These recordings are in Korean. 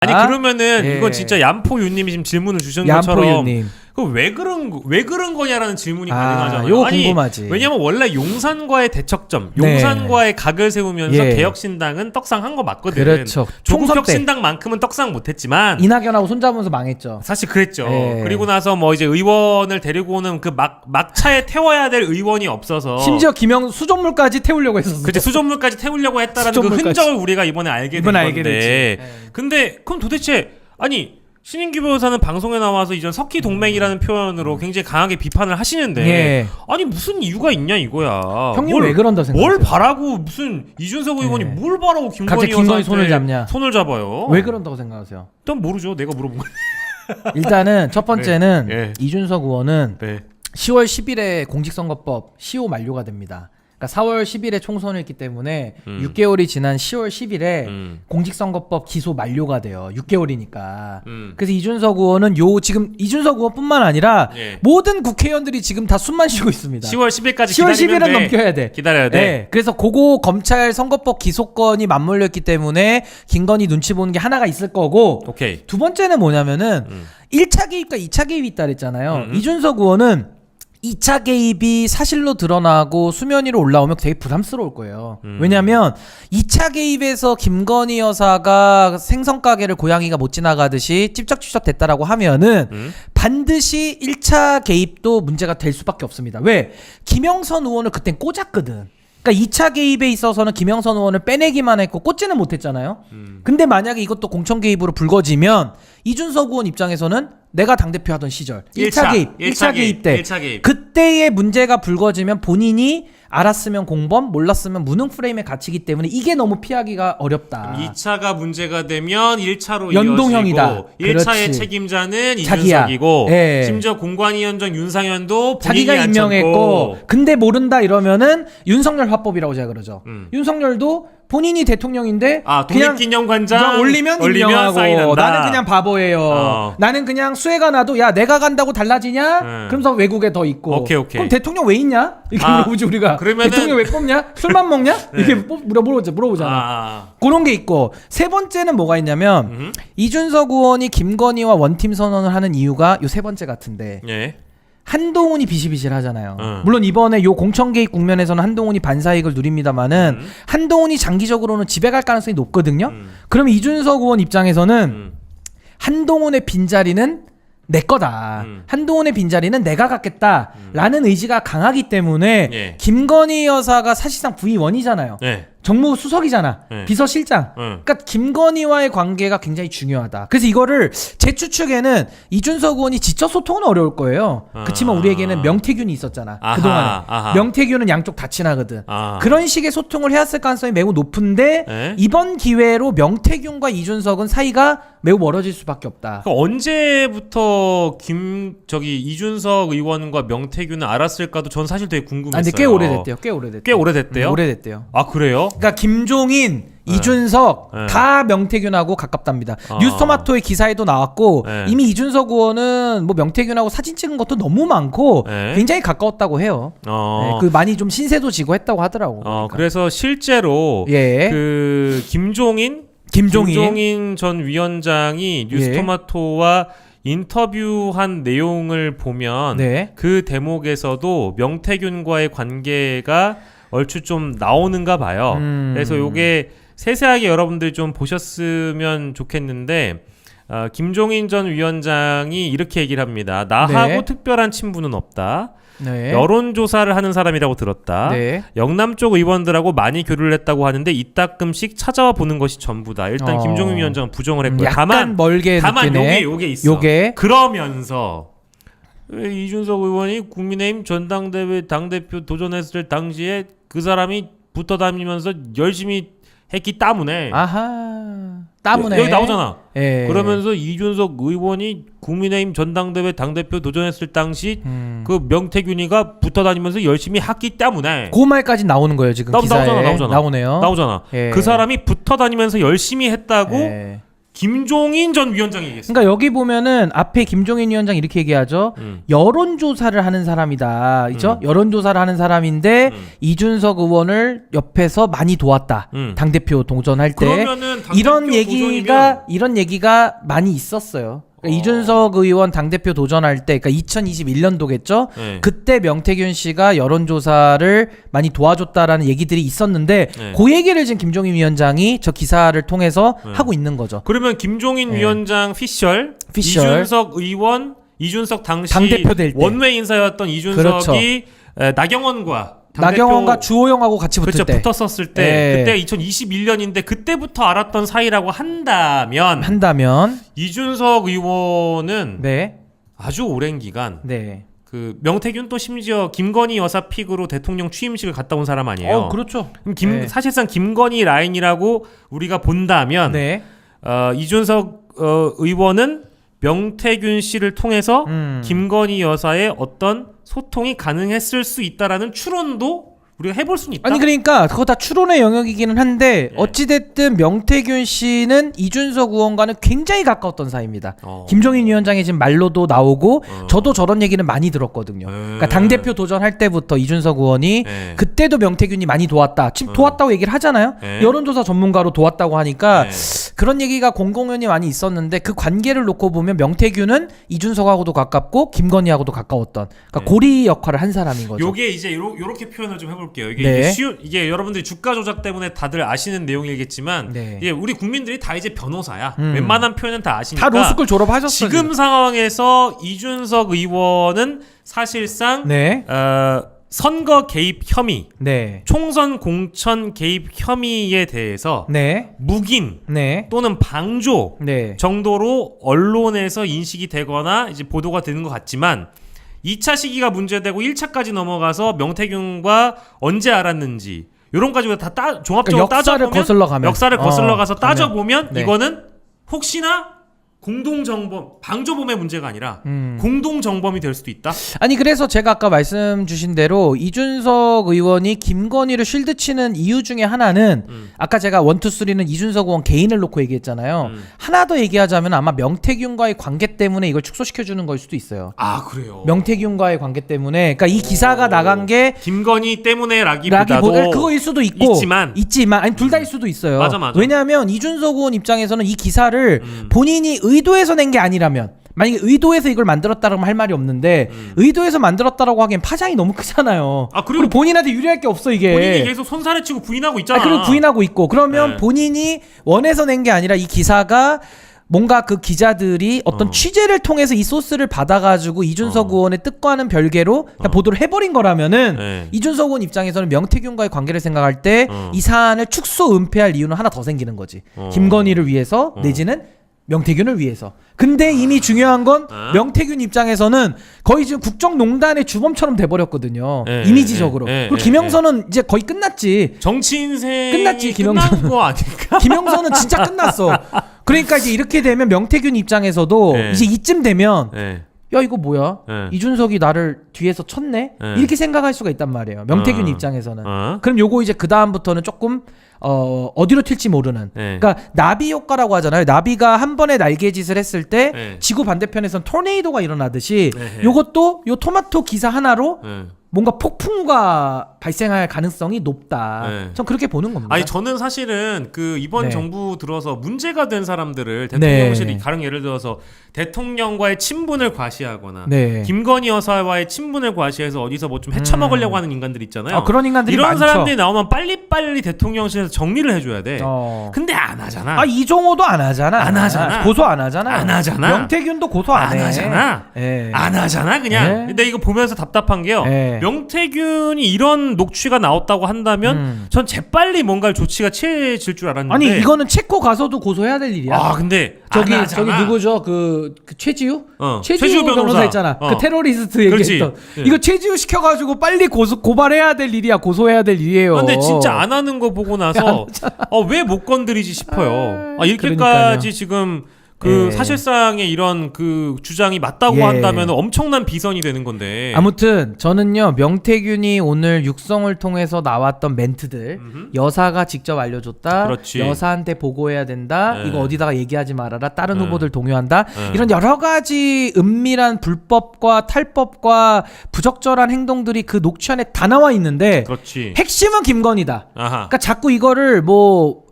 아니 그러면은 예. 이건 진짜 얌포유님이 지금 질문을 주신 것처럼 얌포유님. 왜 그런 거냐라는 질문이 가능하잖아요. 요거 아니, 궁금하지. 왜냐면 원래 용산과의 대척점, 네. 용산과의 각을 세우면서 예. 개혁신당은 떡상한 거 맞거든. 그렇죠. 조국혁신당만큼은 떡상 못했지만 이낙연하고 손잡으면서 망했죠. 사실 그랬죠. 예. 그리고 나서 뭐 이제 의원을 데리고 오는 그 막차에 태워야 될 의원이 없어서 심지어 수존물까지 태우려고 했었어. 그치 수존물까지 태우려고 했다라는 그 수존물까지. 흔적을 우리가 이번에 알게 된 건데. 됐지. 근데 그럼 도대체 아니 신인규 변호사는 방송에 나와서 이전 석희 동맹이라는 표현으로 굉장히 강하게 비판을 하시는데 예. 아니 무슨 이유가 있냐 이거야. 형님 왜 그런다 생각하세요? 뭘 바라고 무슨 이준석 의원이 뭘 바라고 갑자기 김건희 여사한테 손을 잡냐? 손을 잡아요. 왜 그런다고 생각하세요? 일단 모르죠. 내가 물어본 거. 일단은 첫 번째는 네. 네. 이준석 의원은 네. 10월 10일에 공직선거법 시효 만료가 됩니다. 그러니까 4월 10일에 총선을 했기 때문에 6개월이 지난 10월 10일에 공직선거법 기소 만료가 돼요. 6개월이니까. 그래서 이준석 의원은 지금 이준석 의원뿐만 아니라 예. 모든 국회의원들이 지금 다 숨만 쉬고 있습니다. 10월 10일까지 10월 기다리면 10일은 돼. 넘겨야 돼. 기다려야 돼. 네. 그래서 그거 검찰 선거법 기소권이 맞물렸기 때문에 김건희 눈치 보는 게 하나가 있을 거고 오케이. 두 번째는 뭐냐면은 1차 개입과 2차 개입이 있다 그랬잖아요. 이준석 의원은 2차 개입이 사실로 드러나고 수면 위로 올라오면 되게 부담스러울 거예요. 왜냐하면 2차 개입에서 김건희 여사가 생선 가게를 고양이가 못 지나가듯이 찝쩍찝쩍 됐다라고 하면은 반드시 1차 개입도 문제가 될 수밖에 없습니다. 왜? 김영선 의원을 그땐 꽂았거든. 그러니까 2차 개입에 있어서는 김영선 의원을 빼내기만 했고 꽂지는 못했잖아요. 근데 만약에 이것도 공천 개입으로 불거지면 이준석 의원 입장에서는 내가 당대표 하던 시절 1차 개입, 1차 개입 때 1차 개입. 그때의 문제가 불거지면 본인이 알았으면 공범, 몰랐으면 무능 프레임에 갇히기 때문에 이게 너무 피하기가 어렵다. 2차가 문제가 되면 1차로 연동형이다. 이어지고 1차의 그렇지. 책임자는 자기야. 이준석이고 예. 심지어 공관위원장 윤상현도 본인이 자기가 안 임명했고 참고. 근데 모른다 이러면은 윤석열 화법이라고 제가 그러죠. 윤석열도 본인이 대통령인데 독립기념관장 올리면 임명하고 사인한다. 나는 그냥 바보예요. 나는 그냥 수혜가 나도 야 내가 간다고 달라지냐? 그러면서 외국에 더 있고. 오케이. 그럼 대통령 왜 있냐? 이렇게 물어보지 우리가. 그러면은- 대통령 왜 뽑냐? 술만 먹냐? 이렇게 물어보잖아. 그런 게 있고 세 번째는 뭐가 있냐면 이준석 의원이 김건희와 원팀 선언을 하는 이유가 요 세 번째 같은데 예. 한동훈이 비실비실하잖아요. 물론 이번에 요 공천 개입 국면에서는 한동훈이 반사이익을 누립니다만은 한동훈이 장기적으로는 집에 갈 가능성이 높거든요. 그럼 이준석 의원 입장에서는 한동훈의 빈자리는 내 거다. 한동훈의 빈자리는 내가 갖겠다라는 의지가 강하기 때문에 예. 김건희 여사가 사실상 V1이잖아요. 예. 정무수석이잖아. 네. 비서실장. 그러니까 김건희와의 관계가 굉장히 중요하다. 그래서 이거를 제 추측에는 이준석 의원이 지적 소통은 어려울 거예요. 그렇지만 우리에게는 명태균이 있었잖아. 그동안에. 명태균은 양쪽 다 친하거든. 그런 식의 소통을 해왔을 가능성이 매우 높은데 네. 이번 기회로 명태균과 이준석은 사이가 매우 멀어질 수밖에 없다. 그러니까 언제부터 이준석 의원과 명태균은 알았을까도 전 사실 되게 궁금했어요. 근데 꽤 오래됐대요. 꽤 오래됐대요. 꽤 오래됐대요? 오래됐대요. 아 그래요? 그러니까 김종인, 이준석 다 명태균하고 가깝답니다. 뉴스토마토의 기사에도 나왔고 이미 이준석 의원은 뭐 명태균하고 사진 찍은 것도 너무 많고 굉장히 가까웠다고 해요. 그 많이 좀 신세도 지고 했다고 하더라고. 그러니까. 그래서 실제로 그 김종인 전 위원장이 뉴스토마토와 인터뷰한 내용을 보면 그 대목에서도 명태균과의 관계가 얼추 좀 나오는가 봐요. 그래서 요게 세세하게 여러분들이 좀 보셨으면 좋겠는데 김종인 전 위원장이 이렇게 얘기를 합니다. 나하고 특별한 친분은 없다. 여론조사를 하는 사람이라고 들었다. 영남 쪽 의원들하고 많이 교류를 했다고 하는데 이따금씩 찾아와 보는 것이 전부다. 일단 김종인 위원장은 부정을 했고요. 약간 멀게 느끼네. 요게 있어. 그러면서 이준석 의원이 국민의힘 전당대회 당대표 도전했을 당시에 그 사람이 붙어 다니면서 열심히 했기 때문에 여기 나오잖아. 그러면서 이준석 의원이 국민의힘 전당대회 당대표 도전했을 당시 그 명태균이가 붙어 다니면서 열심히 했기 때문에 그 말까지 나오는 거예요 지금 기사에. 나오네요. 그 사람이 붙어 다니면서 열심히 했다고 김종인 전 위원장이 얘기했습니다. 그러니까 여기 보면은 앞에 김종인 위원장 이렇게 얘기하죠. 여론조사를 하는 사람이다. 그죠? 여론조사를 하는 사람인데 이준석 의원을 옆에서 많이 도왔다. 당대표 동전할 때. 이런 얘기가 많이 있었어요. 그러니까 이준석 의원 당대표 도전할 때, 그러니까 2021년도겠죠? 네. 그때 명태균 씨가 여론조사를 많이 도와줬다라는 얘기들이 있었는데, 네. 그 얘기를 지금 김종인 위원장이 저 기사를 통해서 하고 있는 거죠. 그러면 김종인 위원장 피셜, 이준석 의원, 이준석 당시 당대표 될 때. 원외 인사였던 이준석이 나경원과 주호영하고 같이 붙을 때 붙었었을 때 그때 2021년인데 그때부터 알았던 사이라고 한다면 이준석 의원은 아주 오랜 기간 그 명태균 또 심지어 김건희 여사 픽으로 대통령 취임식을 갔다 온 사람 아니에요. 그렇죠. 그럼 사실상 김건희 라인이라고 우리가 본다면 이준석 의원은 명태균 씨를 통해서 김건희 여사의 어떤 소통이 가능했을 수 있다라는 추론도 우리가 해볼 수는 있다. 아니 그러니까 그거 다 추론의 영역이기는 한데 어찌됐든 명태균 씨는 이준석 의원과는 굉장히 가까웠던 사이입니다. 김종인 위원장의 지금 말로도 나오고 저도 저런 얘기는 많이 들었거든요. 그러니까 당대표 도전할 때부터 이준석 의원이 그때도 명태균이 많이 도왔다. 지금 도왔다고 얘기를 하잖아요. 여론조사 전문가로 도왔다고 하니까 그런 얘기가 공공연히 많이 있었는데 그 관계를 놓고 보면 명태균은 이준석하고도 가깝고 김건희하고도 가까웠던 그러니까 고리 역할을 한 사람인 거죠. 요게 이제 요렇게 표현을 좀 해볼게요. 이게 여러분들이 주가 조작 때문에 다들 아시는 내용이겠지만 이게 우리 국민들이 다 이제 변호사야. 웬만한 표현은 다 아시니까. 다 로스쿨 졸업하셨어요. 지금 상황에서 이준석 의원은 사실상 선거 개입 혐의, 총선 공천 개입 혐의에 대해서 묵인 또는 방조 정도로 언론에서 인식이 되거나 이제 보도가 되는 것 같지만 2차 시기가 문제되고 1차까지 넘어가서 명태균과 언제 알았는지 이런 가지고 다 종합적으로 따져보면 역사를 거슬러 가서 따져보면 이거는 혹시나 공동정범, 방조범의 문제가 아니라 공동정범이 될 수도 있다? 아니 그래서 제가 아까 말씀 주신 대로 이준석 의원이 김건희를 쉴드치는 이유 중에 하나는 아까 제가 1, 2, 3는 이준석 의원 개인을 놓고 얘기했잖아요. 하나 더 얘기하자면 아마 명태균과의 관계 때문에 이걸 축소시켜주는 걸 수도 있어요. 아 그래요? 명태균과의 관계 때문에 그러니까 이 기사가 나간 게 김건희 때문에라기보다도 그거일 수도 있고 있지만 아니 둘 다일 수도 있어요. 맞아. 왜냐하면 이준석 의원 입장에서는 이 기사를 본인이 의도해서 낸 게 아니라면 만약에 의도해서 이걸 만들었다라고 할 말이 없는데 의도해서 만들었다라고 하기엔 파장이 너무 크잖아요. 그리고 본인한테 유리할 게 없어 이게. 본인이 계속 손살에 치고 부인하고 있잖아. 그리고 부인하고 있고 그러면 본인이 원해서 낸 게 아니라 이 기사가 뭔가 그 기자들이 어떤 취재를 통해서 이 소스를 받아가지고 이준석 의원의 뜻과는 별개로 보도를 해버린 거라면은 이준석 의원 입장에서는 명태균과의 관계를 생각할 때 이 사안을 축소 은폐할 이유는 하나 더 생기는 거지. 김건희를 위해서 내지는 명태균을 위해서. 근데 이미 중요한 건 명태균 입장에서는 거의 지금 국정농단의 주범처럼 돼버렸거든요. 이미지적으로. 그리고 김영선은 이제 거의 끝났지. 정치 인생 끝났지. 김영선 거 아닐까? 김영선은 진짜 끝났어. 그러니까 이제 이렇게 되면 명태균 입장에서도 이제 이쯤 되면 야 이거 뭐야? 이준석이 나를 뒤에서 쳤네? 이렇게 생각할 수가 있단 말이에요. 명태균 입장에서는. 그럼 요거 이제 그 다음부터는 조금 어디로 튈지 모르는. 그러니까 나비 효과라고 하잖아요. 나비가 한 번에 날개짓을 했을 때 지구 반대편에선 토네이도가 일어나듯이 요것도 요 토마토 기사 하나로 뭔가 폭풍우가 발생할 가능성이 높다. 전 그렇게 보는 겁니다. 아니 저는 사실은 그 이번 정부 들어서 문제가 된 사람들을 대통령실이 가령 예를 들어서 대통령과의 친분을 과시하거나 김건희 여사와의 친분을 과시해서 어디서 뭐 좀 헤쳐먹으려고 하는 인간들 있잖아요. 그런 인간들이 이런 많죠. 사람들이 나오면 빨리빨리 대통령실에서 정리를 해줘야 돼. 근데 안 하잖아. 이종호도 안 하잖아. 안 하잖아. 고소 안 하잖아. 안 하잖아. 명태균도 고소 안 하잖아. 안 하잖아 그냥. 근데 이거 보면서 답답한 게요. 명태균이 이런 녹취가 나왔다고 한다면 전 재빨리 뭔가 조치가 취해질 줄 알았는데 아니 이거는 체코 가서도 고소해야 될 일이야. 근데 저기 누구죠? 그 최지우? 최지우 변호사 있잖아. 그 테러리스트 얘기했던. 이거 최지우 시켜가지고 빨리 고발해야 될 일이야. 고소해야 될 일이에요. 근데 진짜 안 하는 거 보고 나서 왜 못 건드리지 싶어요. 이렇게까지 지금 그 사실상의 이런 그 주장이 맞다고 한다면 엄청난 비선이 되는 건데. 아무튼 저는요 명태균이 오늘 육성을 통해서 나왔던 멘트들 여사가 직접 알려줬다. 그렇지. 여사한테 보고해야 된다. 이거 어디다가 얘기하지 말아라. 다른 후보들 동요한다. 이런 여러 가지 은밀한 불법과 탈법과 부적절한 행동들이 그 녹취안에 다 나와 있는데 그렇지. 핵심은 김건희다. 아하. 그러니까 자꾸 이거를 뭐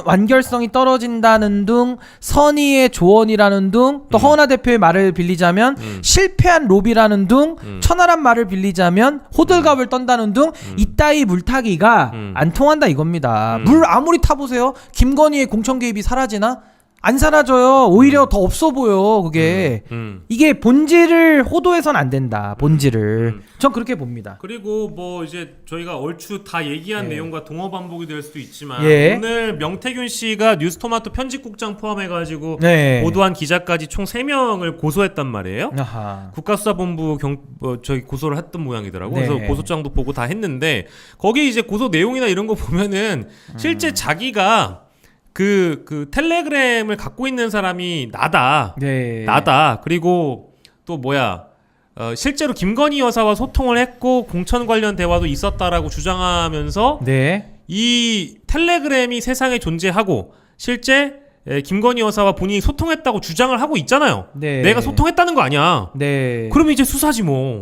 완결성이 떨어진다는 둥 선의의 조언이라는 둥 또 허은하 대표의 말을 빌리자면 실패한 로비라는 둥 천하란 말을 빌리자면 호들갑을 떤다는 둥 이따위 물타기가 안 통한다 이겁니다. 물 아무리 타보세요. 김건희의 공천 개입이 사라지나? 안 사라져요. 오히려 더 없어 보여 그게. 이게 본질을 호도해선 안 된다. 본질을. 전 그렇게 봅니다. 그리고 뭐 이제 저희가 얼추 다 얘기한 내용과 동어 반복이 될 수도 있지만 오늘 명태균 씨가 뉴스토마토 편집국장 포함해가지고 보도한 기자까지 총 3명을 고소했단 말이에요. 아하. 국가수사본부 저희 고소를 했던 모양이더라고. 그래서 고소장도 보고 다 했는데 거기 이제 고소 내용이나 이런 거 보면은 실제 자기가 그 텔레그램을 갖고 있는 사람이 나다. 나다. 그리고 또 뭐야? 실제로 김건희 여사와 소통을 했고 공천 관련 대화도 있었다라고 주장하면서 이 텔레그램이 세상에 존재하고 실제 김건희 여사와 본인이 소통했다고 주장을 하고 있잖아요. 내가 소통했다는 거 아니야. 그러면 이제 수사지 뭐.